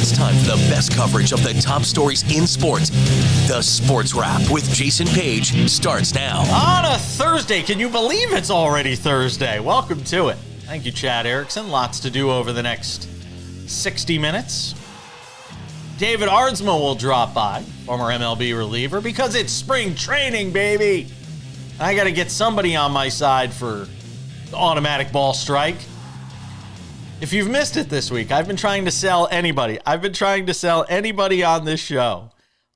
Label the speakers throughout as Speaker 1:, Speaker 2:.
Speaker 1: It's time for the best coverage of the top stories in sports. The Sports Wrap with Jason Page starts now.
Speaker 2: On a Thursday. Can you believe it's already Thursday? Welcome to it. Thank you, Chad Erickson. Lots to do over the next 60 minutes. David Aardsma will drop by, former MLB reliever, because it's spring training, baby. I got to get somebody on my side for the automatic ball strike. If you've missed it this week, I've been trying to sell anybody. I've been trying to sell anybody on this show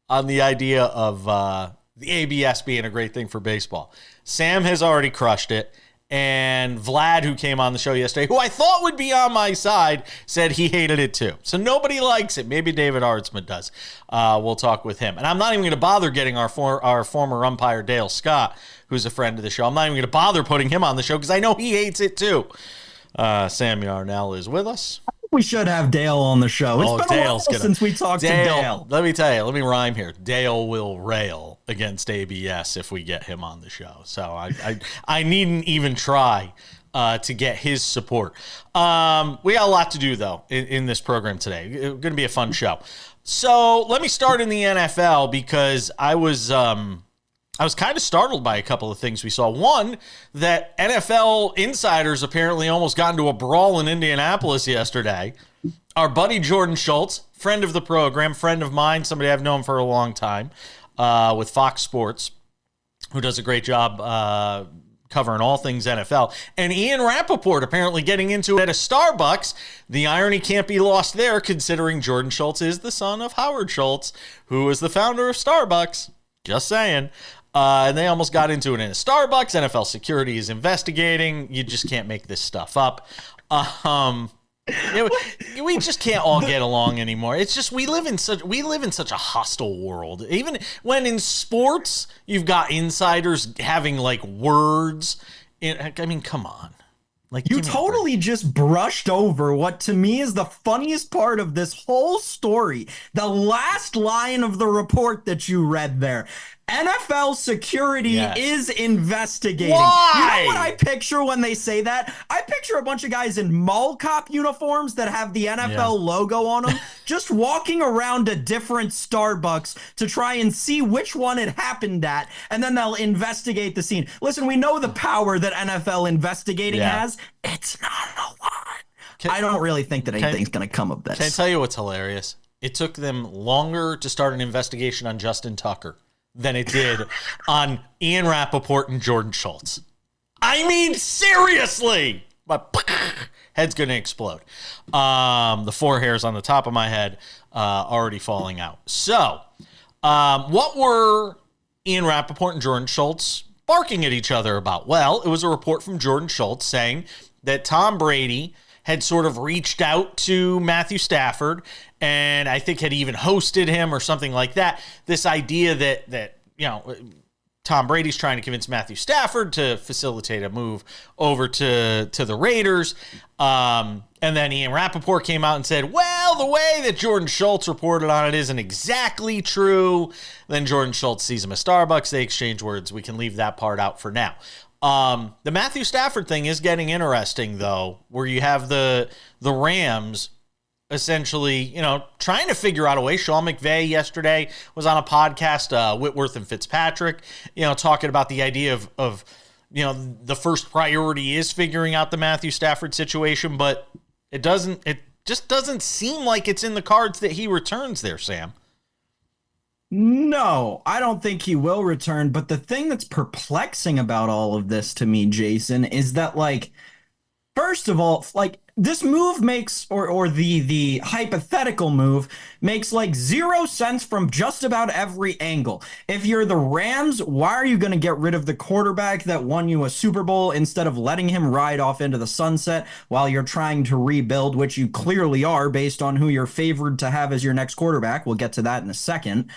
Speaker 2: on the idea of the ABS being a great thing for baseball. Sam has already crushed it. And Vlad, who came on the show yesterday, who I thought would be on my side, said he hated it too. So nobody likes it. Maybe David Aardsma does. We'll talk with him. And I'm not even going to bother getting our former umpire, Dale Scott, who's a friend of the show. I'm not even going to bother putting him on the show because I know he hates it too. Sam Yarnell is with us.
Speaker 3: We should have Dale on the show. It's been a while since we talked to Dale.
Speaker 2: Let me tell you, let me rhyme here. Dale will rail against ABS if we get him on the show. So I needn't even try to get his support. We got a lot to do, though, in this program today. It's going to be a fun show. So let me start in the NFL because I was kind of startled by a couple of things we saw. One, that NFL insiders apparently almost got into a brawl in Indianapolis yesterday. Our buddy Jordan Schultz, friend of the program, friend of mine, somebody I've known for a long time, with Fox Sports, who does a great job covering all things NFL, and Ian Rappaport apparently getting into it at a Starbucks. The irony can't be lost there, considering Jordan Schultz is the son of Howard Schultz, who is the founder of Starbucks. Just saying. And they almost got into it in a Starbucks. NFL security is investigating. You just can't make this stuff up. We just can't all get along anymore. It's just we live in such a hostile world. Even when in sports you've got insiders having like words. I mean, come on. Like,
Speaker 3: you totally just brushed over what to me is the funniest part of this whole story. The last line of the report that you read there. NFL security is investigating.
Speaker 2: Why?
Speaker 3: You know what I picture when they say that? I picture a bunch of guys in mall cop uniforms that have the NFL logo on them, just walking around a different Starbucks to try and see which one it happened at, and then they'll investigate the scene. Listen, we know the power that NFL investigating has. It's not a lot. I don't really think that anything's going to come of this.
Speaker 2: Can I tell you what's hilarious? It took them longer to start an investigation on Justin Tucker than it did on Ian Rappaport and Jordan Schultz. I mean, seriously! My head's going to explode. The four hairs on the top of my head already falling out. So, what were Ian Rappaport and Jordan Schultz barking at each other about? Well, it was a report from Jordan Schultz saying that Tom Brady had sort of reached out to Matthew Stafford and I think had even hosted him or something like that. This idea that Tom Brady's trying to convince Matthew Stafford to facilitate a move over to the Raiders. And then Ian Rappaport came out and said, well, the way that Jordan Schultz reported on it isn't exactly true. Then Jordan Schultz sees him at Starbucks. They exchange words. We can leave that part out for now. The Matthew Stafford thing is getting interesting, though, where you have the Rams essentially, trying to figure out a way. Sean McVay yesterday was on a podcast, Whitworth and Fitzpatrick, talking about the idea of the first priority is figuring out the Matthew Stafford situation, but it just doesn't seem like it's in the cards that he returns there, Sam.
Speaker 3: No, I don't think he will return. But the thing that's perplexing about all of this to me, Jason, is that, first of all, this move makes, or the hypothetical move makes zero sense from just about every angle. If you're the Rams, why are you going to get rid of the quarterback that won you a Super Bowl instead of letting him ride off into the sunset while you're trying to rebuild, which you clearly are based on who you're favored to have as your next quarterback? We'll get to that in a second.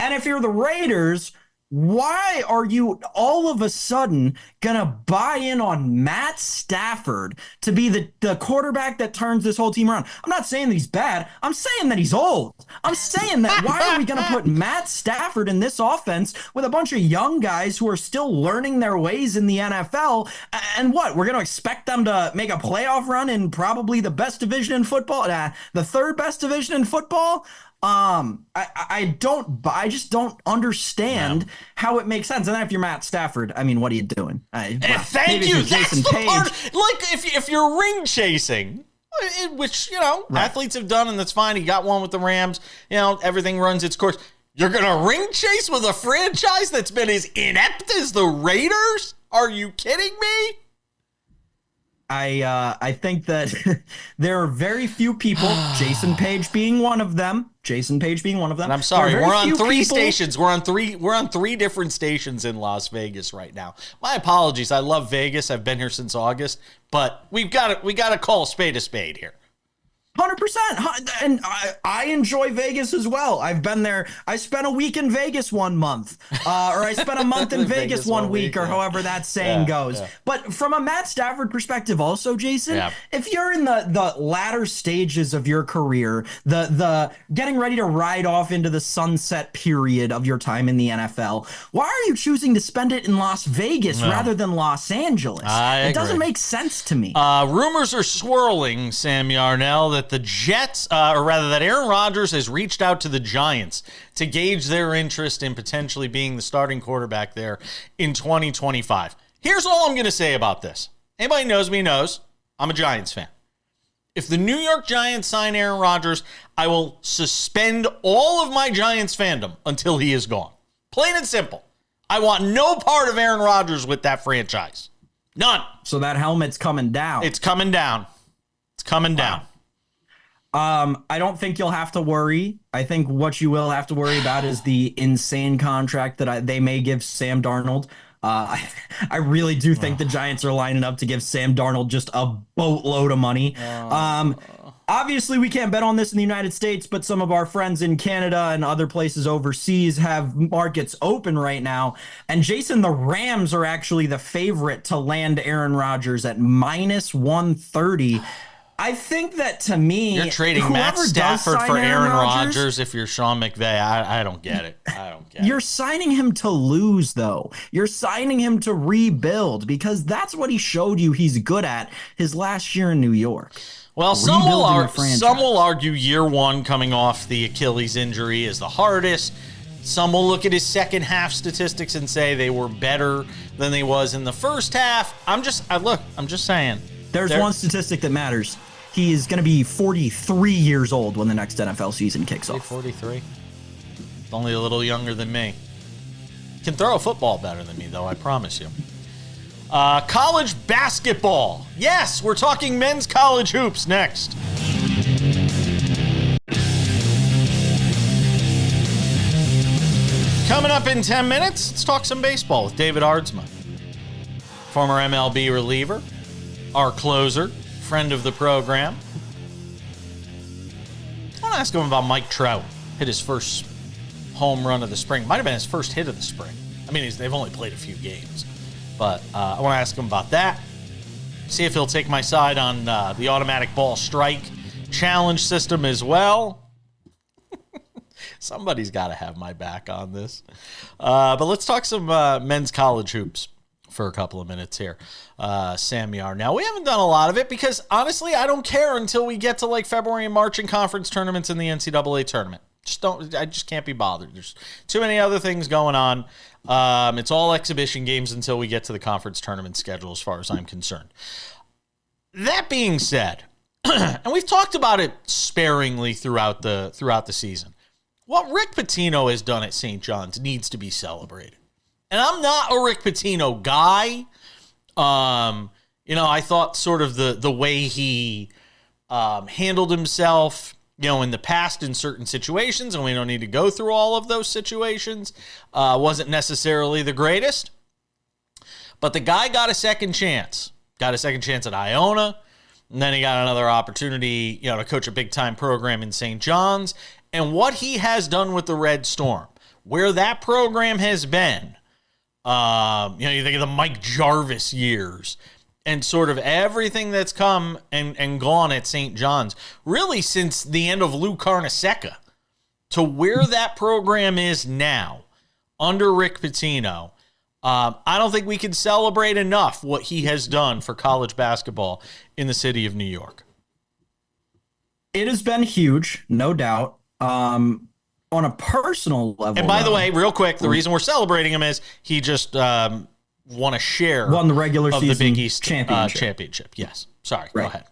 Speaker 3: And if you're the Raiders, Why are you all of a sudden going to buy in on Matt Stafford to be the quarterback that turns this whole team around? I'm not saying that he's bad. I'm saying that he's old. I'm saying that why are we going to put Matt Stafford in this offense with a bunch of young guys who are still learning their ways in the NFL? And what? We're going to expect them to make a playoff run in probably the best division in football, the third best division in football? I just don't understand how it makes sense. And then if you're Matt Stafford, I mean, what are you doing?
Speaker 2: Thank you. That's the part. Like if you're ring chasing, which, athletes have done, and that's fine. He got one with the Rams. Everything runs its course. You're going to ring chase with a franchise that's been as inept as the Raiders? Are you kidding me?
Speaker 3: I think that there are very few people, Jason Page being one of them. And I'm
Speaker 2: sorry, we're on three stations. We're on three different stations in Las Vegas right now. My apologies. I love Vegas. I've been here since August, but we got to call a spade here.
Speaker 3: 100%. And I enjoy Vegas as well. I've been there. I spent a week in Vegas 1 month, or I spent a month in Vegas 1 week, or however that saying goes. Yeah. But from a Matt Stafford perspective also, Jason, if you're in the latter stages of your career, the getting ready to ride off into the sunset period of your time in the NFL, why are you choosing to spend it in Las Vegas rather than Los Angeles? It doesn't make sense to me.
Speaker 2: Rumors are swirling, Sam Yarnell, that the Jets, or rather that Aaron Rodgers has reached out to the Giants to gauge their interest in potentially being the starting quarterback there in 2025. Here's all I'm going to say about this. Anybody knows me knows I'm a Giants fan. If the New York Giants sign Aaron Rodgers, I will suspend all of my Giants fandom until he is gone. Plain and simple. I want no part of Aaron Rodgers with that franchise. None.
Speaker 3: So that helmet's coming down.
Speaker 2: It's coming down.
Speaker 3: I don't think you'll have to worry. I think what you will have to worry about is the insane contract that they may give Sam Darnold. I really do think the Giants are lining up to give Sam Darnold just a boatload of money. Obviously, we can't bet on this in the United States, but some of our friends in Canada and other places overseas have markets open right now. And Jason, the Rams are actually the favorite to land Aaron Rodgers at minus 130. I think that, to me,
Speaker 2: you're trading Matt Stafford for Aaron Rodgers if you're Sean McVay. I don't get it.
Speaker 3: You're signing him to lose, though. You're signing him to rebuild, because that's what he showed you he's good at his last year in New York.
Speaker 2: Well, some will argue year one coming off the Achilles injury is the hardest. Some will look at his second half statistics and say they were better than they was in the first half. I'm just saying.
Speaker 3: There's one statistic that matters. He is going to be 43 years old when the next NFL season kicks off.
Speaker 2: 43? Only a little younger than me. Can throw a football better than me, though, I promise you. College basketball. Yes, we're talking men's college hoops next. Coming up in 10 minutes, let's talk some baseball with David Aardsma, former MLB reliever, our closer, friend of the program. I want to ask him about Mike Trout. Hit his first home run of the spring. Might have been his first hit of the spring. I mean, they've only played a few games. But I want to ask him about that. See if he'll take my side on the automatic ball strike challenge system as well. Somebody's got to have my back on this. But let's talk some men's college hoops for a couple of minutes here. Sam Yar. Now, we haven't done a lot of it because, honestly, I don't care until we get to like February and March in conference tournaments in the NCAA tournament. I just can't be bothered. There's too many other things going on. It's all exhibition games until we get to the conference tournament schedule, as far as I'm concerned. That being said, and we've talked about it sparingly throughout the season, what Rick Pitino has done at St. John's needs to be celebrated. And I'm not a Rick Pitino guy. I thought sort of the way he handled himself, in the past in certain situations, and we don't need to go through all of those situations, wasn't necessarily the greatest. But the guy got a second chance. Got a second chance at Iona, and then he got another opportunity, to coach a big-time program in St. John's. And what he has done with the Red Storm, where that program has been, you think of the Mike Jarvis years and sort of everything that's come and gone at St. John's, really since the end of Lou Carnesecca, to where that program is now under Rick Pitino. I don't think we can celebrate enough what he has done for college basketball in the city of New York.
Speaker 3: It has been huge, no doubt. On a personal level.
Speaker 2: And by the way, real quick, the reason we're celebrating him is he just won the regular season
Speaker 3: the Big
Speaker 2: East championship. Yes. Sorry.
Speaker 3: Right.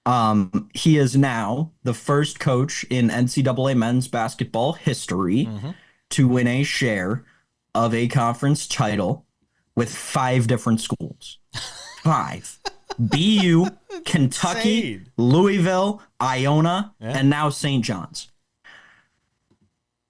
Speaker 2: Go ahead.
Speaker 3: He is now the first coach in NCAA men's basketball history to win a share of a conference title with 5 different schools. 5. BU, Kentucky,
Speaker 2: insane.
Speaker 3: Louisville, Iona, and now St. John's.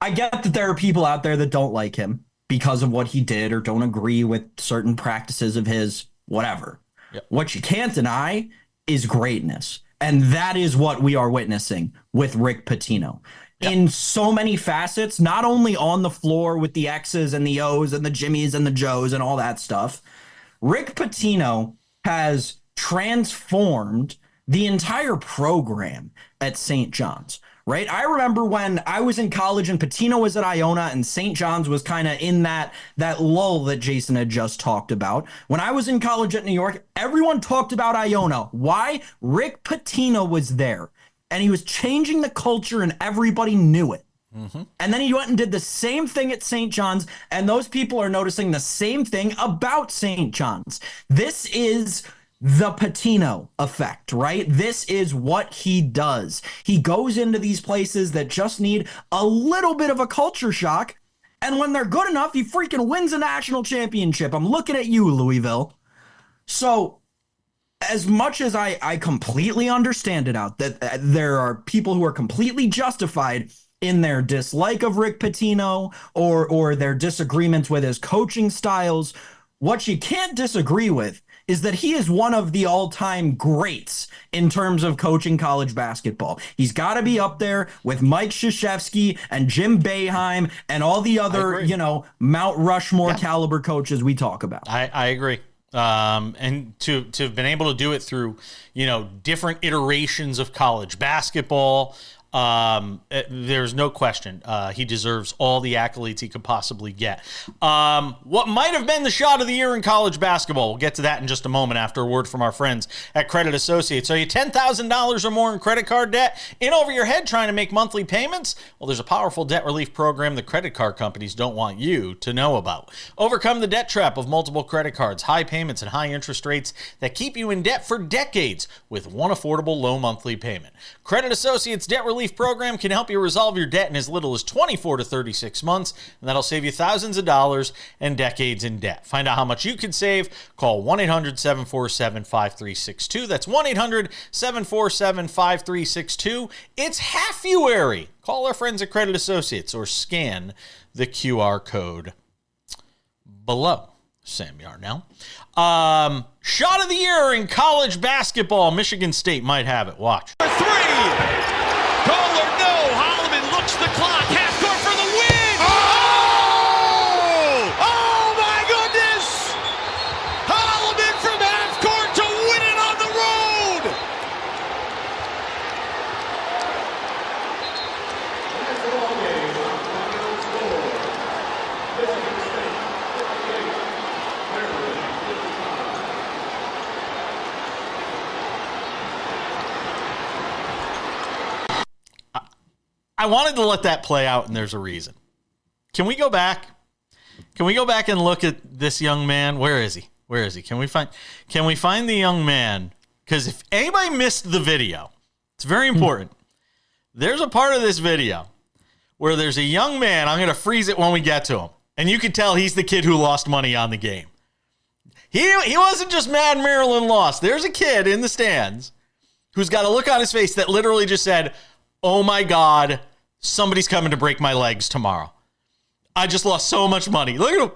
Speaker 3: I get that there are people out there that don't like him because of what he did or don't agree with certain practices of his, whatever.
Speaker 2: Yep.
Speaker 3: What you can't deny is greatness. And that is what we are witnessing with Rick Pitino. Yep. In so many facets, not only on the floor with the X's and the O's and the Jimmies and the Joes and all that stuff, Rick Pitino has transformed the entire program at St. John's. Right. I remember when I was in college and Pitino was at Iona and St. John's was kind of in that lull that Jason had just talked about. When I was in college at New York, everyone talked about Iona. Why? Rick Pitino was there and he was changing the culture and everybody knew it. And then he went and did the same thing at St. John's, and those people are noticing the same thing about St. John's. This is the Pitino effect, right? This is what he does. He goes into these places that just need a little bit of a culture shock, and when they're good enough, he freaking wins a national championship. I'm looking at you, Louisville. So as much as I completely understand it out, that there are people who are completely justified in their dislike of Rick Pitino or their disagreements with his coaching styles, what you can't disagree with is that he is one of the all-time greats in terms of coaching college basketball. He's got to be up there with Mike Krzyzewski and Jim Boeheim and all the other, Mount Rushmore caliber coaches we talk about.
Speaker 2: I agree. And to have been able to do it through, different iterations of college basketball, there's no question. He deserves all the accolades he could possibly get. What might have been the shot of the year in college basketball, we'll get to that in just a moment after a word from our friends at Credit Associates. Are you $10,000 or more in credit card debt, in over your head trying to make monthly payments? Well, there's a powerful debt relief program that credit card companies don't want you to know about. Overcome the debt trap of multiple credit cards, high payments, and high interest rates that keep you in debt for decades with one affordable low monthly payment. Credit Associates Debt Relief Program can help you resolve your debt in as little as 24 to 36 months, and that'll save you thousands of dollars and decades in debt. Find out how much you could save. Call 1-800-747-5362. That's 1-800-747-5362. It's half-February. Call our friends at Credit Associates or scan the QR code below. Sam Yarnell. Shot of the year in college basketball. Michigan State might have it. Watch.
Speaker 4: 3. Call or no. Holloman looks the clock. Half court for the win. Oh my goodness. Holloman from half court to win it on the road.
Speaker 2: I wanted to let that play out, and there's a reason. Can we go back? Can we go back and look at this young man? Where is he? Where is he? Can we find the young man? Because if anybody missed the video, it's very important. There's a part of this video where there's a young man. I'm going to freeze it when we get to him. And you can tell he's the kid who lost money on the game. He wasn't just mad Maryland lost. There's a kid in the stands who's got a look on his face that literally just said, oh my God, somebody's coming to break my legs tomorrow. I just lost so much money. Look at him.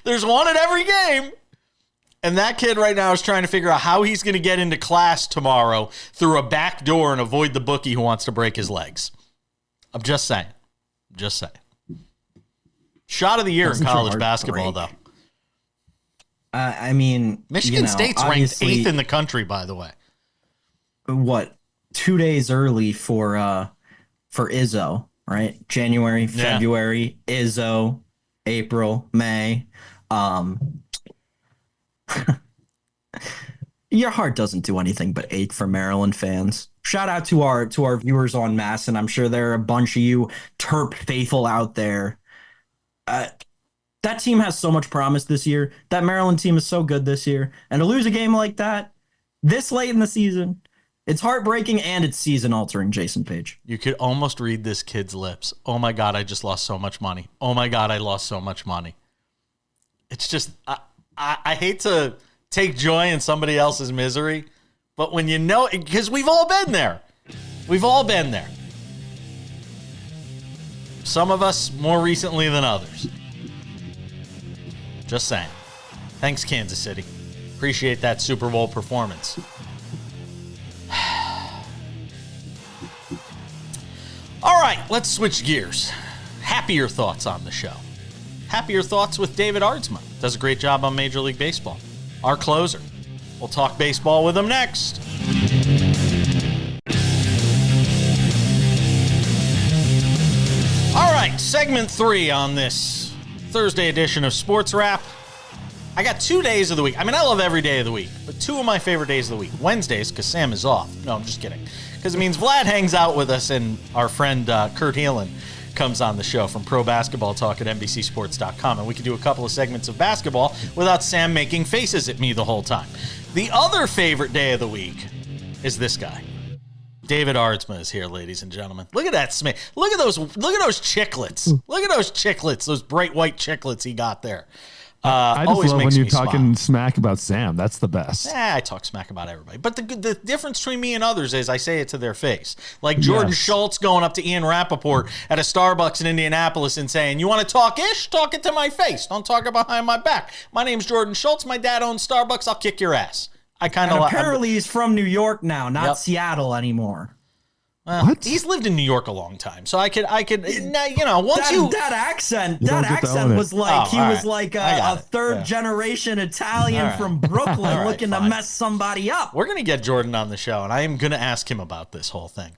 Speaker 2: There's one at every game. And that kid right now is trying to figure out how he's going to get into class tomorrow through a back door and avoid the bookie who wants to break his legs. I'm just saying. Shot of the year in college basketball, though.
Speaker 3: I mean,
Speaker 2: Michigan State's ranked 8th in the country, by the way.
Speaker 3: What, 2 days early for Izzo, right? January, February, Izzo, April, May. Your heart doesn't do anything but ache for Maryland fans. Shout out to our viewers en masse, and I'm sure there are a bunch of you Terp faithful out there. That team has so much promise this year. That Maryland team is so good this year. And to lose a game like that this late in the season, it's heartbreaking and it's season altering, Jason Page.
Speaker 2: You could almost read this kid's lips. Oh my God, I just lost so much money. Oh my God, I lost so much money. It's just, I hate to take joy in somebody else's misery, but when you know, because we've all been there. We've all been there. Some of us more recently than others. Just saying. Thanks, Kansas City. Appreciate that Super Bowl performance. All right, let's switch gears. Happier thoughts on the show. Happier thoughts with David Aardsma. Does a great job on Major League Baseball. Our closer. We'll talk baseball with him next. All right, segment 3 on this Thursday edition of Sports Wrap. I got 2 days of the week. I mean, I love every day of the week, but 2 of my favorite days of the week. Wednesdays, because Sam is off. No, I'm just kidding. Because it means Vlad hangs out with us, and our friend Kurt Heelan comes on the show from Pro Basketball Talk at NBCSports.com, and we can do a couple of segments of basketball without Sam making faces at me the whole time. The other favorite day of the week is this guy. David Aardsma is here, ladies and gentlemen. Look at that Smith. Look at those chiclets. Look at those chiclets, those bright white chiclets he got there.
Speaker 5: I just love when you're talking smack about Sam. That's the best.
Speaker 2: I talk smack about everybody. But the difference between me and others is I say it to their face. Like Jordan Schultz going up to Ian Rappaport at a Starbucks in Indianapolis and saying, you want to talk ish? Talk it to my face. Don't talk it behind my back. My name's Jordan Schultz. My dad owns Starbucks. I'll kick your ass. I kind of
Speaker 3: apparently he's from New York now, not Seattle anymore.
Speaker 2: What? He's lived in New York a long time, so I could,
Speaker 3: that accent was like was like a third generation Italian from Brooklyn looking to mess somebody up.
Speaker 2: We're gonna get Jordan on the show, and I am gonna ask him about this whole thing.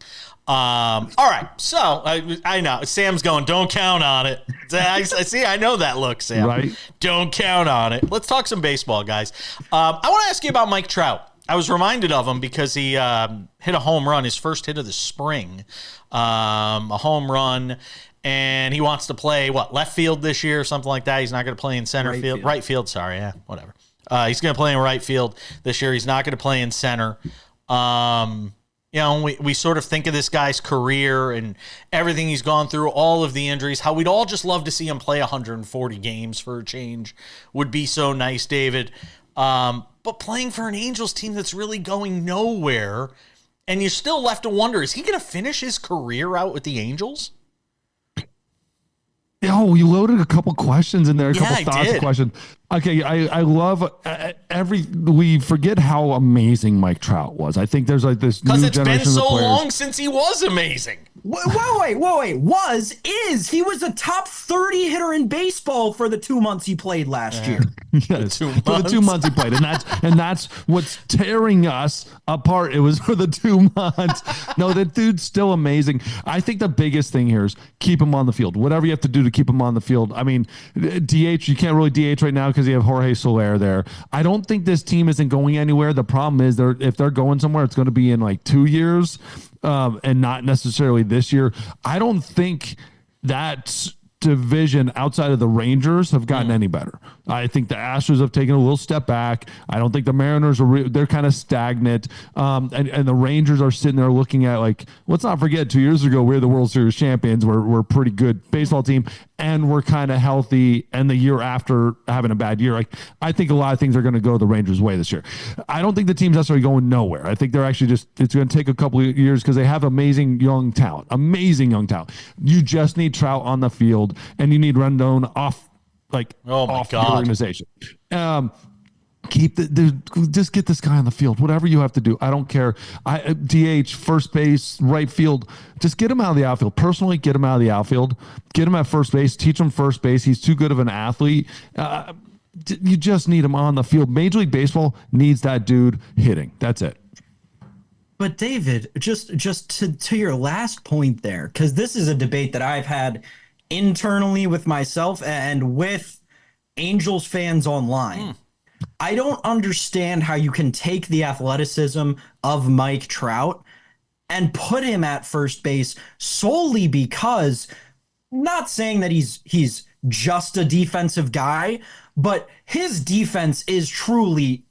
Speaker 2: All right, so I know Sam's going, don't count on it. I see, I know that look, Sam.
Speaker 5: Right?
Speaker 2: Don't count on it. Let's talk some baseball, guys. I want to ask you about Mike Trout. I was reminded of him because he hit a home run, his first hit of the spring, a home run, and he wants to play, left field this year or something like that. He's not going to play in right field, sorry, whatever. He's going to play in right field this year. He's not going to play in center. We sort of think of this guy's career and everything he's gone through, all of the injuries, how we'd all just love to see him play 140 games for a change would be so nice, David. But playing for an Angels team that's really going nowhere, and you're still left to wonder, is he going to finish his career out with the Angels?
Speaker 5: Oh, you loaded a couple questions in there, a couple thoughts questions. Okay, I love we forget how amazing Mike Trout was. I think there's like this new generation of players.
Speaker 2: Because it's been so long since he was amazing.
Speaker 3: Wait. He was a top 30 hitter in baseball for the 2 months he played last year.
Speaker 5: Yes, for the 2 months he played. And that's what's tearing us apart. It was for the 2 months. No, that dude's still amazing. I think the biggest thing here is keep him on the field. Whatever you have to do to keep him on the field. I mean, DH, you can't really DH right now because you have Jorge Soler there. I don't think this team isn't going anywhere. The problem is if they're going somewhere, it's going to be in like 2 years and not necessarily this year. I don't think that division outside of the Rangers have gotten any better. I think the Astros have taken a little step back. I don't think the Mariners they're kind of stagnant. And the Rangers are sitting there looking at, like, let's not forget 2 years ago, we were the World Series champions. We're a pretty good baseball team and we're kind of healthy. And the year after having a bad year, like, I think a lot of things are going to go the Rangers' way this year. I don't think the team's necessarily going nowhere. I think they're actually it's going to take a couple of years because they have amazing young talent. You just need Trout on the field and you need Rendon off the organization. just get this guy on the field. Whatever you have to do, I don't care. DH, first base, right field, just get him out of the outfield. Personally, get him out of the outfield. Get him at first base. Teach him first base. He's too good of an athlete. You just need him on the field. Major League Baseball needs that dude hitting. That's it.
Speaker 3: But David, just to your last point there, because this is a debate that I've had internally with myself and with Angels fans online. I don't understand how you can take the athleticism of Mike Trout and put him at first base solely because, not saying that he's just a defensive guy, but his defense is truly,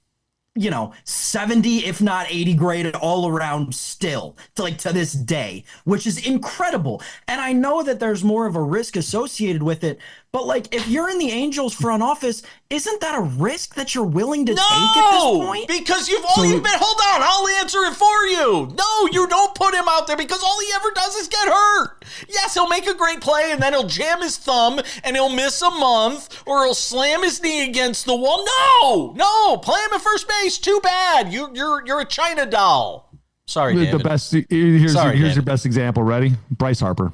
Speaker 3: 70, if not 80 grade all around still, to this day, which is incredible. And I know that there's more of a risk associated with it, but if you're in the Angels front office, isn't that a risk that you're willing to take at this point?
Speaker 2: Because hold on, I'll answer it for you. No, you don't put him out there because all he ever does is get hurt. Yes, he'll make a great play and then he'll jam his thumb and he'll miss a month or he'll slam his knee against the wall. No, play him at first base. Too bad. You're a China doll. Sorry, David.
Speaker 5: Here's your best example. Ready? Bryce Harper.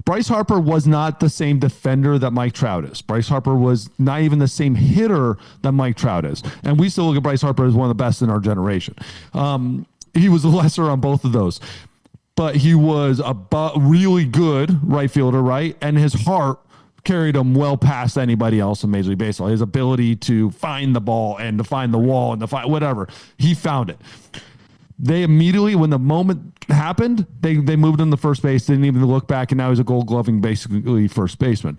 Speaker 5: Bryce Harper was not the same defender that Mike Trout is. Bryce Harper was not even the same hitter that Mike Trout is. And we still look at Bryce Harper as one of the best in our generation. He was a lesser on both of those. But he was a really good right fielder, right? And his heart carried him well past anybody else in Major League Baseball. His ability to find the ball and to find the wall and to find whatever. He found it. They immediately, when the moment happened, they moved him to first base, didn't even look back, and now he's a gold-gloving, basically, first baseman.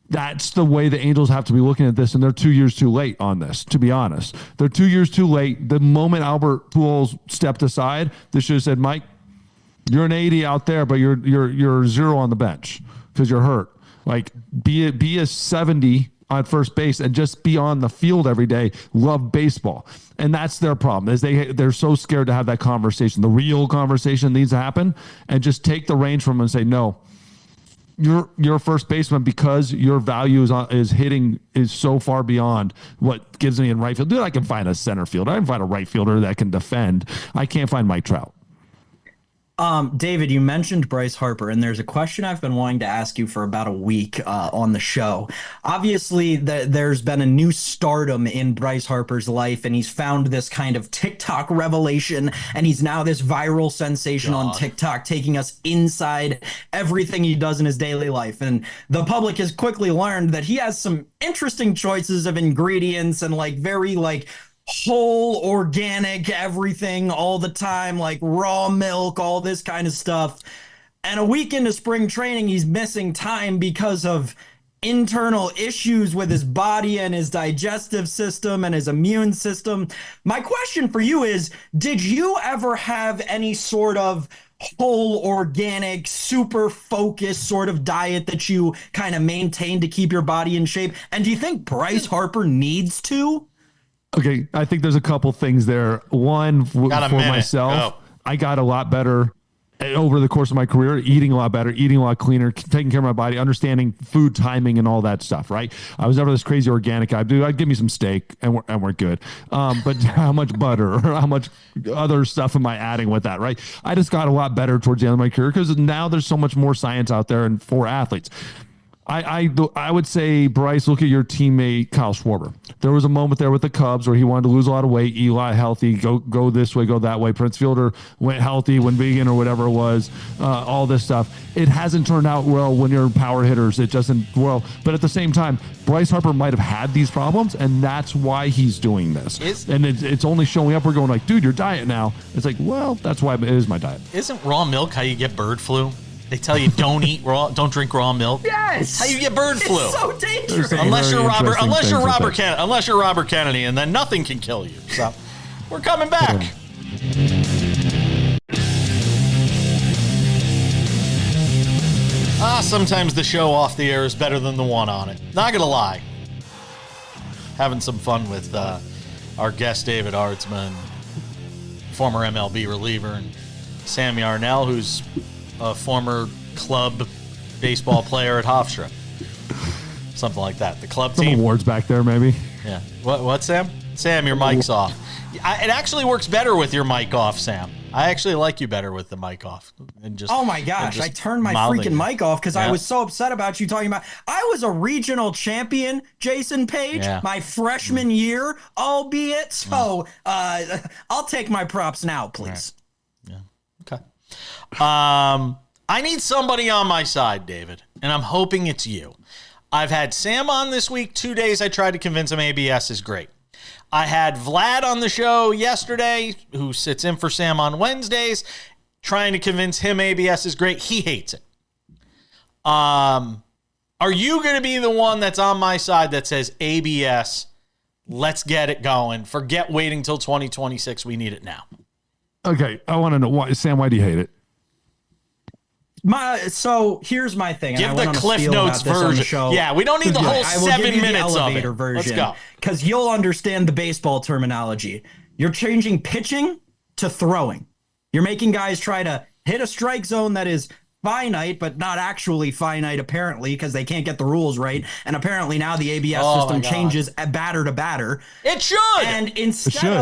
Speaker 5: That's the way the Angels have to be looking at this, and they're 2 years too late on this, to be honest. They're 2 years too late. The moment Albert Pujols stepped aside, they should have said, Mike, you're an 80 out there, but you're 0 on the bench because you're hurt. Be a 70 at first base and just be on the field every day. Love baseball. And that's their problem, is they're so scared to have that conversation. The real conversation needs to happen, and just take the reins from them and say, no, you're a first baseman because your value is hitting is so far beyond what gives me in right field. Dude, I can find a center fielder. I can find a right fielder that can defend. I can't find Mike Trout.
Speaker 3: David, you mentioned Bryce Harper, and there's a question I've been wanting to ask you for about a week on the show. Obviously, there's been a new stardom in Bryce Harper's life, and he's found this kind of TikTok revelation, and he's now this viral sensation on TikTok, taking us inside everything he does in his daily life. And the public has quickly learned that he has some interesting choices of ingredients and very whole organic everything all the time, raw milk, all this kind of stuff. And a week into spring training, he's missing time because of internal issues with his body and his digestive system and his immune system. My question for you is, did you ever have any sort of whole organic, super focused sort of diet that you kind of maintain to keep your body in shape? And do you think Bryce Harper needs to?
Speaker 5: Okay, I think there's a couple things there. One, for myself, I got a lot better over the course of my career, eating a lot better, eating a lot cleaner, taking care of my body, understanding food timing and all that stuff, right? I was never this crazy organic guy. Dude, I'd give me some steak and we're good. But how much butter or how much other stuff am I adding with that, right? I just got a lot better towards the end of my career because now there's so much more science out there and for athletes. I would say, Bryce, look at your teammate Kyle Schwarber. There was a moment there with the Cubs where he wanted to lose a lot of weight, eat a lot healthy, go this way, go that way. Prince Fielder went healthy, went vegan or whatever it was, all this stuff. It hasn't turned out well when you're power hitters. It doesn't well. But at the same time, Bryce Harper might have had these problems, and that's why he's doing this. And it's only showing up. We're going dude, your diet now. It's well, that's why it is my diet.
Speaker 2: Isn't raw milk how you get bird flu? They tell you don't drink raw milk.
Speaker 3: Yes.
Speaker 2: How you get bird flu?
Speaker 3: It's so dangerous.
Speaker 2: Unless you're Robert Kennedy, and then nothing can kill you. So we're coming back. Sometimes the show off the air is better than the one on it. Not gonna lie. Having some fun with our guest David Aardsma, former MLB reliever, and Sammy Arnell, who's a former club baseball player at Hofstra. Something like that. The club
Speaker 5: Some
Speaker 2: team.
Speaker 5: awards back there, maybe.
Speaker 2: Yeah. What, Sam? Sam, your mic's off. It actually works better with your mic off, Sam. I actually like you better with the mic off. And just,
Speaker 3: oh my gosh, I turned my freaking mic off because I was so upset about you talking about. I was a regional champion, Jason Page, my freshman year, albeit. So I'll take my props now, please.
Speaker 2: Right. Yeah. Okay. I need somebody on my side, David, and I'm hoping it's you. I've had Sam on this week, 2 days. I tried to convince him ABS is great. I had Vlad on the show yesterday, who sits in for Sam on Wednesdays, trying to convince him ABS is great. He hates it. Are you going to be the one that's on my side that says ABS, let's get it going. Forget waiting till 2026. We need it now.
Speaker 5: Okay, I want to know why, Sam. Why do you hate it?
Speaker 3: So here's my thing.
Speaker 2: Give the Cliff Notes version. Yeah, we don't need the whole 7 minutes of it.
Speaker 3: Version,
Speaker 2: let's go.
Speaker 3: Because you'll understand the baseball terminology. You're changing pitching to throwing. You're making guys try to hit a strike zone that is finite, but not actually finite, apparently, because they can't get the rules right. And apparently now the ABS system changes at batter to batter.
Speaker 2: It should.
Speaker 3: And instead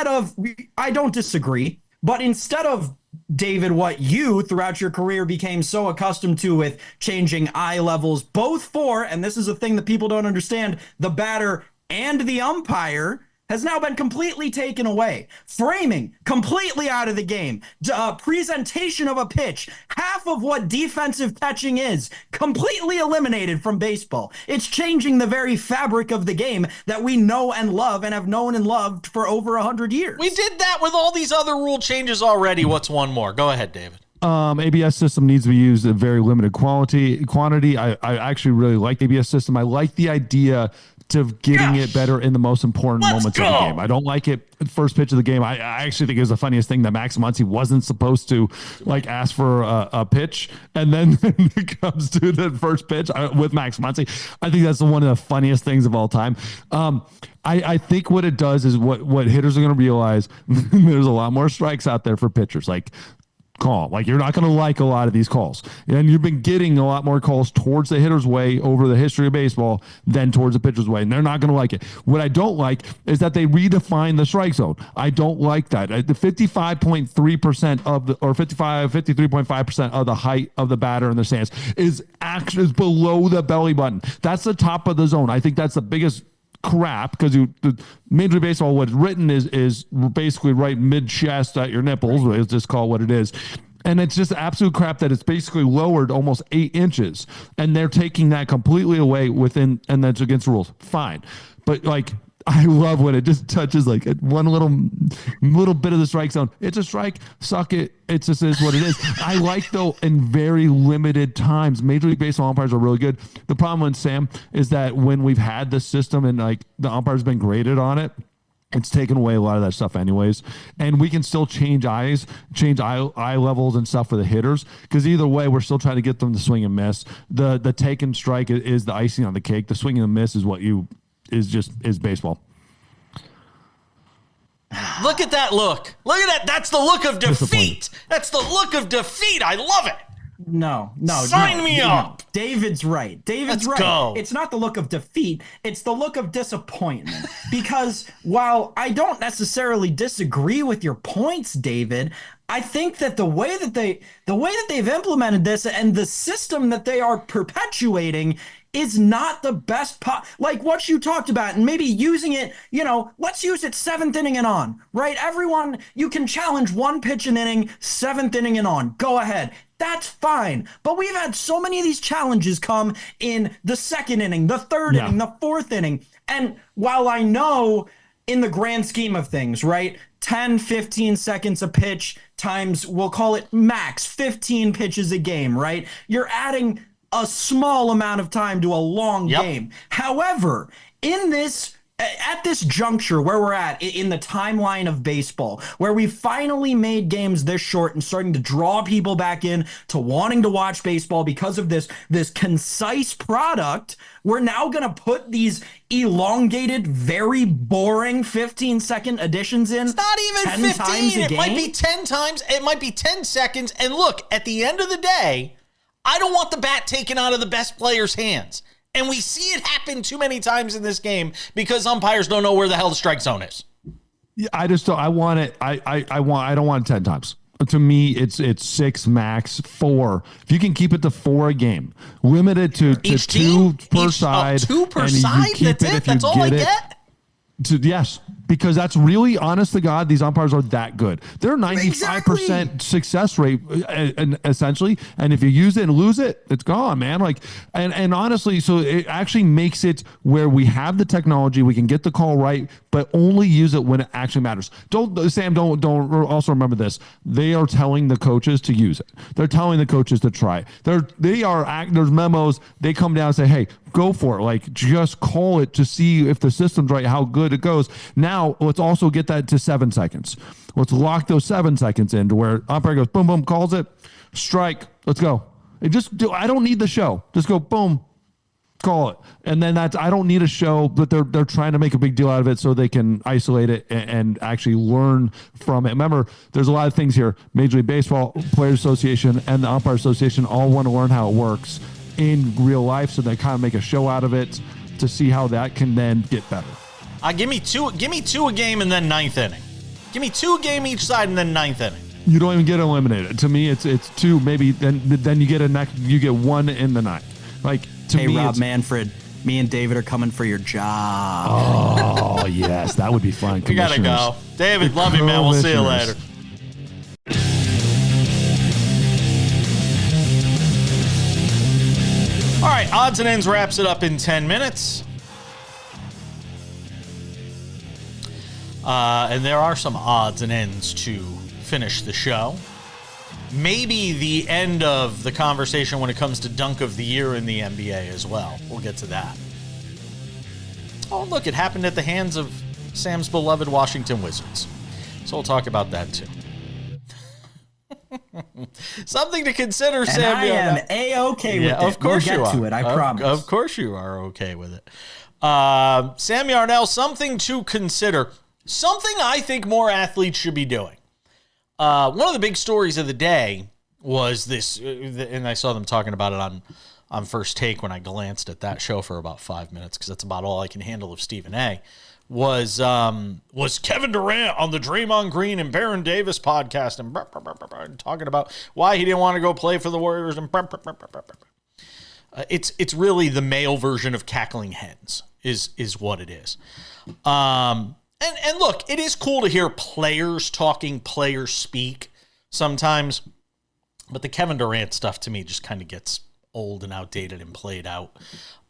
Speaker 3: of, I don't disagree, but instead of, David, what you throughout your career became so accustomed to with changing eye levels, both for, and this is a thing that people don't understand, the batter and the umpire, has now been completely taken away. Framing, completely out of the game. Presentation of a pitch, half of what defensive catching is, completely eliminated from baseball. It's changing the very fabric of the game that we know and love and have known and loved for over 100 years.
Speaker 2: We did that with all these other rule changes already. What's one more? Go ahead, David.
Speaker 5: ABS system needs to be used in very limited quantity. I actually really like the ABS system. I like the idea of getting it better in the most important moments of the game. I don't like it first pitch of the game. I actually think it was the funniest thing that Max Muncy wasn't supposed to ask for a pitch, and then it comes to the first pitch with Max Muncy. I think that's one of the funniest things of all time. I think what it does is what hitters are going to realize. There's a lot more strikes out there for pitchers. You're not going to like a lot of these calls, and you've been getting a lot more calls towards the hitter's way over the history of baseball than towards the pitcher's way, and they're not going to like it. What I don't like is that they redefine the strike zone. I don't like that. The 55.3% of the, or 53.5% of the height of the batter in the stance is below the belly button. That's the top of the zone. I think that's the biggest crap, because the Major League Baseball, what's written is basically right mid-chest at your nipples. Let's just call it what it is. And it's just absolute crap that it's basically lowered almost 8 inches, and they're taking that completely away within, and that's against the rules. Fine. But I love when it just touches one little bit of the strike zone. It's a strike. Suck it. It just is what it is. I like, though, in very limited times, Major League Baseball umpires are really good. The problem with Sam is that when we've had this system and the umpire's been graded on it, it's taken away a lot of that stuff anyways. And we can still change eye levels and stuff for the hitters, because either way, we're still trying to get them to swing and miss. The take and strike is the icing on the cake. The swing and the miss is what is baseball.
Speaker 2: Look at that look. Look at that. That's the look of defeat. That's the look of defeat. I love it.
Speaker 3: No.
Speaker 2: Sign me up.
Speaker 3: David's right. Let's right. Go. It's not the look of defeat. It's the look of disappointment. Because while I don't necessarily disagree with your points, David, I think that the way that they've implemented this and the system that they are perpetuating is not the best like what you talked about, and maybe using it, let's use it 7th inning and on, right? Everyone, you can challenge one pitch an inning, 7th inning and on. Go ahead. That's fine. But we've had so many of these challenges come in the 2nd inning, the 3rd inning, the 4th inning. And while I know in the grand scheme of things, right, 10, 15 seconds a pitch times, we'll call it max 15 pitches a game, right? You're adding a small amount of time to a long game. However, at this juncture where we're at in the timeline of baseball, where we finally made games this short and starting to draw people back in to wanting to watch baseball because of this concise product, we're now going to put these elongated, very boring 15-second additions in.
Speaker 2: It's not even 15. It might be 10 times. It might be 10 seconds. And look, at the end of the day, I don't want the bat taken out of the best player's hands. And we see it happen too many times in this game because umpires don't know where the hell the strike zone is.
Speaker 5: Yeah, I just don't. I want it. I don't want it 10 times. To me, it's 6 max, 4. If you can keep it to 4 a game, limit it to 2 per side.
Speaker 2: 2 per
Speaker 5: and
Speaker 2: side.
Speaker 5: you keep
Speaker 2: That's it. That's all I get.
Speaker 5: Yes, because that's really, honest to God, these umpires are that good. They're 95% success rate, and essentially. And if you use it and lose it, it's gone, man. Like, and honestly, so it actually makes it where we have the technology, we can get the call right, but only use it when it actually matters. Don't also remember this. They are telling the coaches to use it. They're telling the coaches to try it. There's memos. They come down and say, hey, go for it. Like, just call it to see if the system's right, how good it goes. Now, let's also get that to 7 seconds. Let's lock those 7 seconds in to where umpire goes, boom, boom, calls it, strike, let's go. I don't need the show. Just go, boom, call it. And then I don't need a show, but they're trying to make a big deal out of it so they can isolate it and actually learn from it. Remember, there's a lot of things here. Major League Baseball Players Association and the Umpire Association all want to learn how it works in real life, so they kind of make a show out of it to see how that can then get better.
Speaker 2: Give me two a game and then 9th inning. Give me 2 a game each side and then 9th inning.
Speaker 5: You don't even get eliminated. To me, it's 2, maybe then you get 1 in the 9th. Like, to me,
Speaker 3: Rob Manfred, me and David are coming for your job.
Speaker 5: Oh yes, that would be fun.
Speaker 2: We gotta go. David, love you, man. We'll see you later. All right, Odds and Ends wraps it up in 10 minutes. And there are some odds and ends to finish the show. Maybe the end of the conversation when it comes to Dunk of the Year in the NBA as well. We'll get to that. Oh, look, it happened at the hands of Sam's beloved Washington Wizards. So we'll talk about that too. Something to consider,
Speaker 3: and
Speaker 2: Sam.
Speaker 3: I am A-okay with it.
Speaker 2: Of course
Speaker 3: we'll
Speaker 2: you
Speaker 3: get
Speaker 2: are.
Speaker 3: to it, I promise.
Speaker 2: Of course you are okay with it. Sam Yarnell, something to consider. Something I think more athletes should be doing. One of the big stories of the day was this, and I saw them talking about it on First Take when I glanced at that show for about 5 minutes, because that's about all I can handle of Stephen A. Was Kevin Durant on the Draymond Green and Baron Davis podcast and talking about why he didn't want to go play for the Warriors and it's really the male version of cackling hens is what it is. And look, it is cool to hear players talking, players speak sometimes, but the Kevin Durant stuff to me just kind of gets old and outdated and played out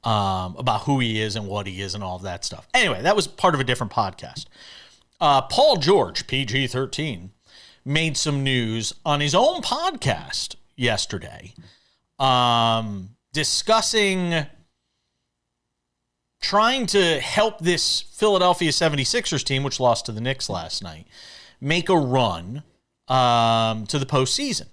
Speaker 2: about who he is and what he is and all of that stuff. Anyway, that was part of a different podcast. Paul George, PG-13, made some news on his own podcast yesterday, discussing trying to help this Philadelphia 76ers team, which lost to the Knicks last night, make a run to the postseason.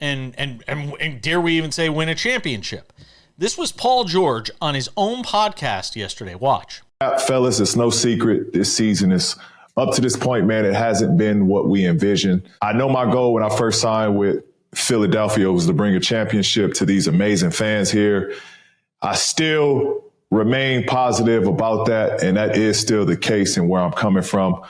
Speaker 2: And dare we even say win a championship. This was Paul George on his own podcast yesterday. Watch.
Speaker 6: Fellas, it's no secret this season is up to this point, man, it hasn't been what we envisioned. I know my goal when I first signed with Philadelphia was to bring a championship to these amazing fans here. I still remain positive about that, and that is still the case and where I'm coming from.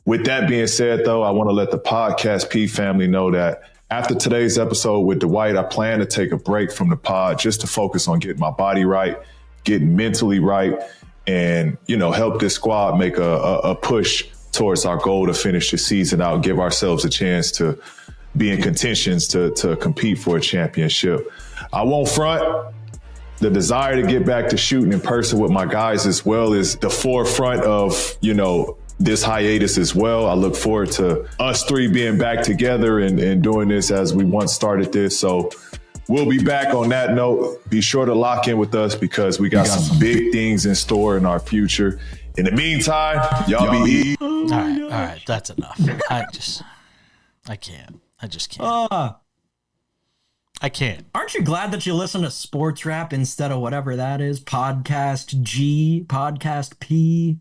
Speaker 6: With that being said, though, I want to let the Podcast P family know that after today's episode with Dwight, I plan to take a break from the pod just to focus on getting my body right, getting mentally right, and, help this squad make a push towards our goal to finish the season out, give ourselves a chance to be in contentions to compete for a championship. I won't front. The desire to get back to shooting in person with my guys as well is the forefront of, this hiatus as well. I look forward to us three being back together and doing this as we once started this. So we'll be back on that note. Be sure to lock in with us because we got some big things in store in our future. In the meantime, y'all be easy.
Speaker 2: All right. That's enough. I can't. I just can't. I can't.
Speaker 3: Aren't you glad that you listen to SportsWrap instead of whatever that is? Podcast G, Podcast P,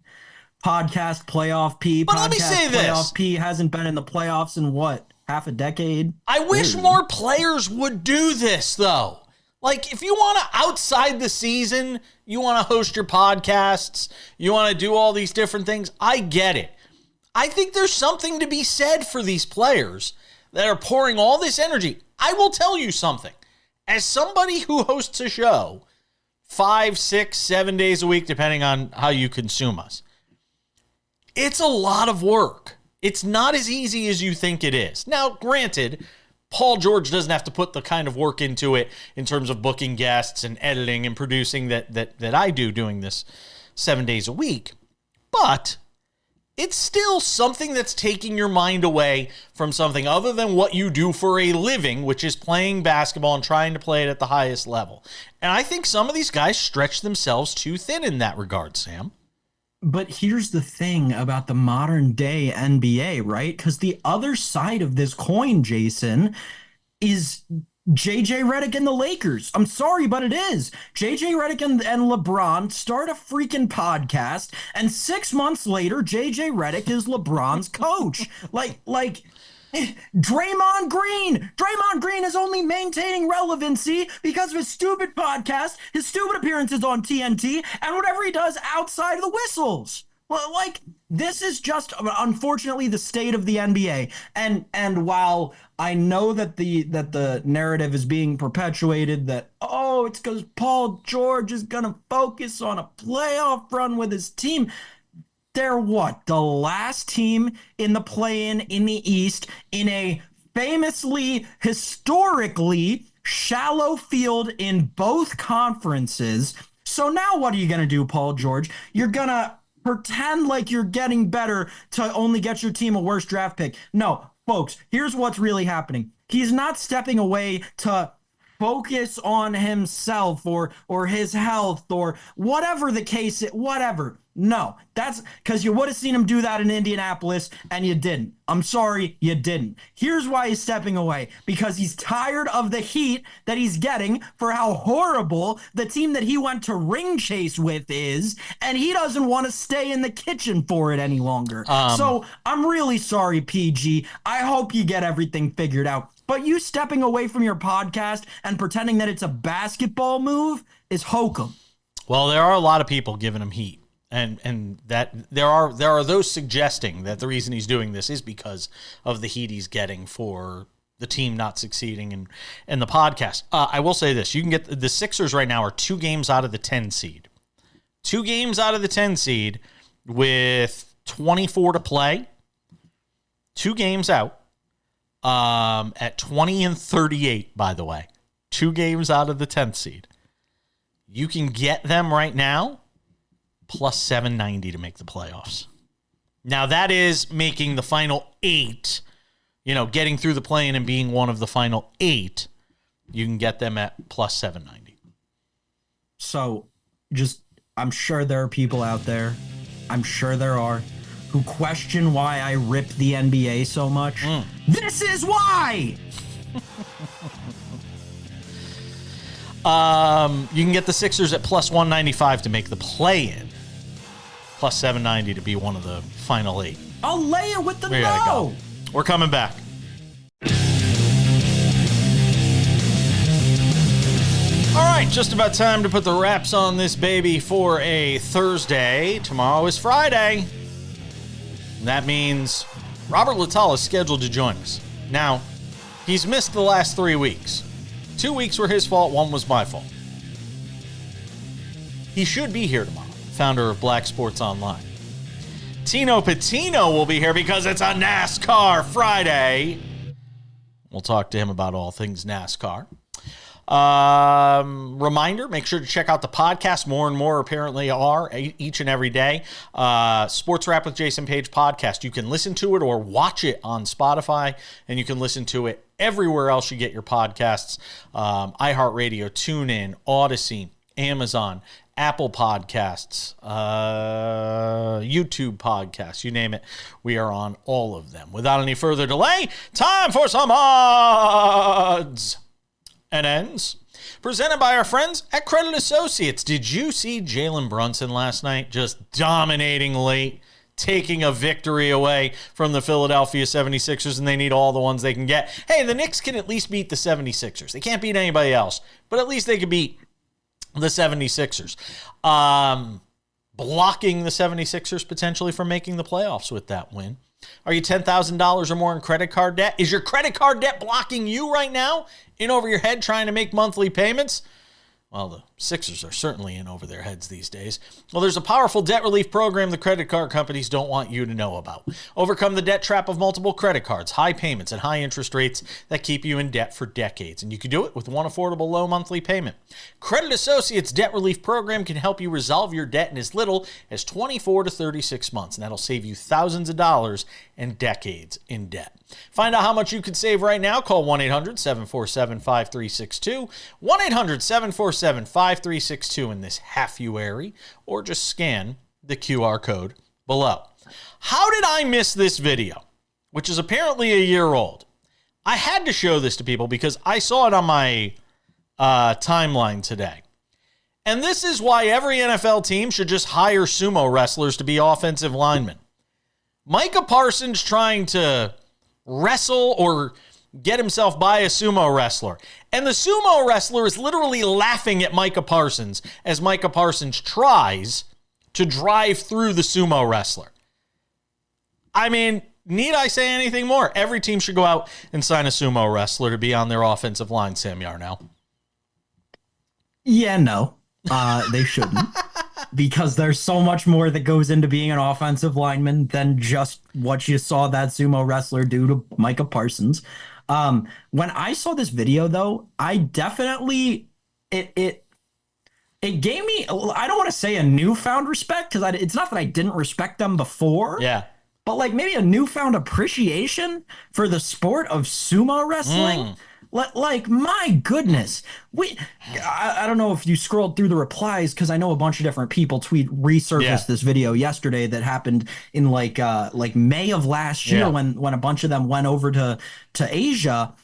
Speaker 3: Podcast Playoff P.
Speaker 2: But
Speaker 3: podcast
Speaker 2: let me say this.
Speaker 3: Playoff P hasn't been in the playoffs in what, half a decade?
Speaker 2: I wish more players would do this, though. Like, if you want to, outside the season, you want to host your podcasts, you want to do all these different things, I get it. I think there's something to be said for these players that are pouring all this energy. I will tell you something. As somebody who hosts a show 5, 6, 7 days a week, depending on how you consume us, it's a lot of work. It's not as easy as you think it is. Now, granted, Paul George doesn't have to put the kind of work into it in terms of booking guests and editing and producing that I do doing this 7 days a week. But it's still something that's taking your mind away from something other than what you do for a living, which is playing basketball and trying to play it at the highest level. And I think some of these guys stretch themselves too thin in that regard, Sam.
Speaker 3: But here's the thing about the modern day NBA, right? Because the other side of this coin, Jason, is JJ Redick and the Lakers. I'm sorry, but it is. JJ Redick and LeBron start a freaking podcast, and 6 months later, JJ Redick is LeBron's coach. Like Draymond Green is only maintaining relevancy because of his stupid podcast, his stupid appearances on TNT, and whatever he does outside of the whistles. Well, like, this is just, unfortunately, the state of the NBA. And while I know that the narrative is being perpetuated that, oh, it's because Paul George is going to focus on a playoff run with his team. They're what? The last team in the play-in in the East in a famously, historically shallow field in both conferences. So now what are you going to do, Paul George? You're going to pretend like you're getting better to only get your team a worse draft pick. No, folks, here's what's really happening. He's not stepping away to focus on himself or his health or whatever the case is, whatever. No, that's because you would have seen him do that in Indianapolis and you didn't. I'm sorry, you didn't. Here's why he's stepping away, because he's tired of the heat that he's getting for how horrible the team that he went to ring chase with is, and he doesn't want to stay in the kitchen for it any longer. So I'm really sorry, PG. I hope you get everything figured out. But you stepping away from your podcast and pretending that it's a basketball move is hokum.
Speaker 2: Well, there are a lot of people giving him heat. And that there are those suggesting that the reason he's doing this is because of the heat he's getting for the team not succeeding in the podcast. I will say this. You can get the Sixers right now are 2 games out of the 10 seed. 2 games out of the 10 seed with 24 to play. 2 games out at 20 and 38, by the way. 2 games out of the 10th seed. You can get them right now plus 790 to make the playoffs. Now, that is making the final 8, getting through the play-in and being one of the final 8. You can get them at plus 790.
Speaker 3: So, I'm sure there are people out there, I'm sure there are, who question why I rip the NBA so much. This is why!
Speaker 2: You can get the Sixers at plus 195 to make the play-in. Plus 790 to be one of the final 8.
Speaker 3: I'll lay it with the
Speaker 2: There you go. We're coming back. All right, just about time to put the wraps on this baby for a Thursday. Tomorrow is Friday. And that means Robert Littal is scheduled to join us. Now, he's missed the last 3 weeks. 2 weeks were his fault, 1 was my fault. He should be here tomorrow. Founder of Black Sports Online. Tino Pitino will be here because it's a NASCAR Friday. We'll talk to him about all things NASCAR. Reminder, make sure to check out the podcast. More and more apparently are each and every day. SportsWrap with Jason Page podcast. You can listen to it or watch it on Spotify, and you can listen to it everywhere else you get your podcasts. iHeartRadio, TuneIn, Odyssey, Amazon, Apple Podcasts, YouTube Podcasts, you name it. We are on all of them. Without any further delay, time for some odds and ends. Presented by our friends at Credit Associates. Did you see Jalen Brunson last night just dominating late? taking a victory away from the Philadelphia 76ers, and they need all the ones they can get. Hey, the Knicks can at least beat the 76ers. They can't beat anybody else, but at least they can beat the 76ers. Blocking the 76ers potentially from making the playoffs with that win. Are you $10,000 or more in credit card debt? Is your credit card debt blocking you right now? In over your head trying to make monthly payments? Well, the Sixers are certainly in over their heads these days. Well, there's a powerful debt relief program the credit card companies don't want you to know about. Overcome the debt trap of multiple credit cards, high payments, and high interest rates that keep you in debt for decades. And you can do it with one affordable low monthly payment. Credit Associates Debt Relief Program can help you resolve your debt in as little as 24 to 36 months, and that'll save you thousands of dollars and decades in debt. Find out how much you could save right now. Call 1-800-747-5362, 1-800-747-5362 in this half-uary, or just scan the QR code below. How did I miss this video, which is apparently a year old? I had to show this to people because I saw it on my timeline today. And this is why every NFL team should just hire sumo wrestlers to be offensive linemen. Micah Parsons trying to wrestle or get himself by a sumo wrestler. And the sumo wrestler is literally laughing at Micah Parsons as Micah Parsons tries to drive through the sumo wrestler. I mean, need I say anything more? Every team should go out and sign a sumo wrestler to be on their offensive line, Sam Yarnell.
Speaker 3: Yeah, no, they shouldn't. Because there's so much more that goes into being an offensive lineman than just what you saw that sumo wrestler do to Micah Parsons. When I saw this video, though, I definitely it gave me, I don't want to say a newfound respect, because it's not that I didn't respect them before.
Speaker 2: Yeah.
Speaker 3: But like maybe a newfound appreciation for the sport of sumo wrestling. Like, my goodness, I don't know if you scrolled through the replies, because I know a bunch of different people resurfaced this video yesterday that happened in like May of last year when a bunch of them went over to Asia.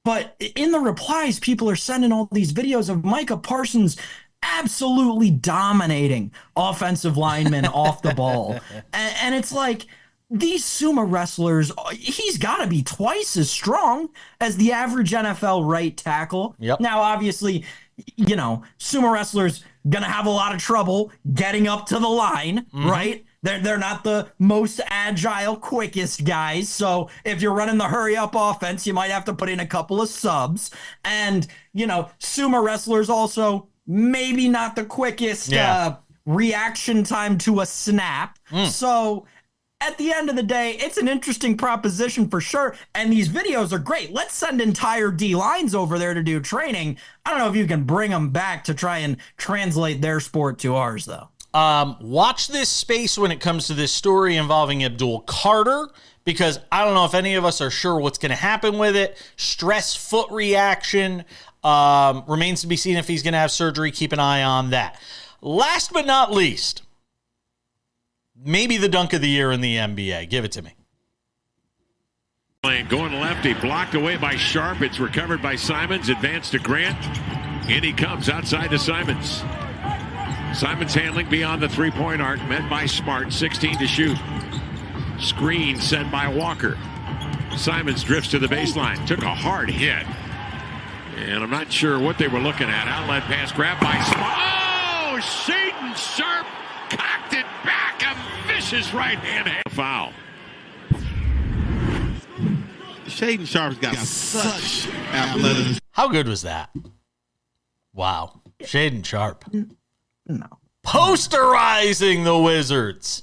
Speaker 3: But in the replies, people are sending all these videos of Micah Parsons absolutely dominating offensive linemen off the ball. And it's like, these sumo wrestlers, he's got to be twice as strong as the average NFL right tackle.
Speaker 2: Yep.
Speaker 3: Now, obviously, you know, sumo wrestlers going to have a lot of trouble getting up to the line, right? They're not the most agile, quickest guys. So if you're running the hurry-up offense, you might have to put in a couple of subs. And, you know, sumo wrestlers also maybe not the quickest reaction time to a snap. So at the end of the day, it's an interesting proposition for sure. And these videos are great. Let's send entire D-lines over there to do training. I don't know if you can bring them back to try and translate their sport to ours, though.
Speaker 2: Watch this space when it comes to this story involving Abdul Carter, because I don't know if any of us are sure what's going to happen with it. Stress foot reaction. Remains to be seen if he's going to have surgery. Keep an eye on that. Last but not least, maybe the dunk of the year in the NBA. Give it to me.
Speaker 7: Going lefty, blocked away by Sharp. It's recovered by Simons. Advanced to Grant. In he comes outside to Simons. Simons handling beyond the three-point arc. Met by Smart. 16 to shoot. Screen set by Walker. Simons drifts to the baseline. Took a hard hit. And I'm not sure what they were looking at. Outlet pass grabbed by Smart. Oh, Shaden Sharp cocked it back. A vicious right hand. Foul.
Speaker 8: Shaden Sharp's got such athleticism.
Speaker 2: How good was that? Wow. Shaden Sharp.
Speaker 3: No.
Speaker 2: Posterizing the Wizards.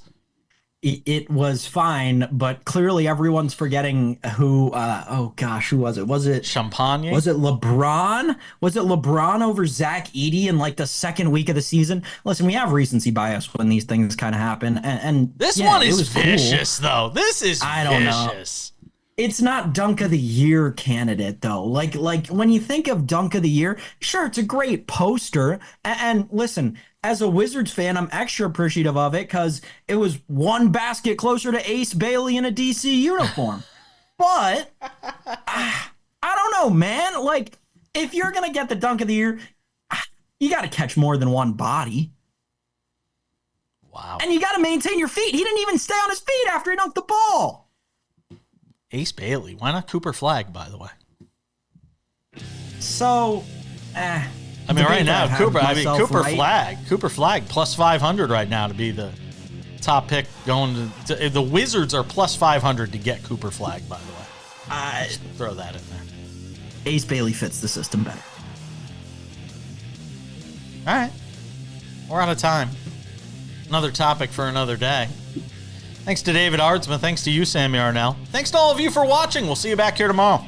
Speaker 3: It was fine, but clearly everyone's forgetting who, who was it? Was it
Speaker 2: Champagne?
Speaker 3: Was it LeBron? Was it LeBron over Zach Edey in like the second week of the season? Listen, we have recency bias when these things kind of happen. And
Speaker 2: this one is vicious, though. This is
Speaker 3: I don't
Speaker 2: vicious.
Speaker 3: know. It's not Dunk of the Year candidate, though. Like when you think of Dunk of the Year, sure, it's a great poster. And listen, as a Wizards fan, I'm extra appreciative of it because it was one basket closer to Ace Bailey in a DC uniform. But I don't know, man. Like, if you're going to get the Dunk of the Year, you got to catch more than one body.
Speaker 2: Wow.
Speaker 3: And you got to maintain your feet. He didn't even stay on his feet after he dunked the ball.
Speaker 2: Ace Bailey. Why not Cooper Flagg, by the way?
Speaker 3: So,
Speaker 2: I mean, right now, Cooper Flagg plus 500 right now to be the top pick going to the Wizards are plus 500 to get Cooper Flagg, by the way. Just throw that in there.
Speaker 3: Ace Bailey fits the system better.
Speaker 2: All right. We're out of time. Another topic for another day. Thanks to David Aardsma. Thanks to you, Sammy Arnell. Thanks to all of you for watching. We'll see you back here tomorrow.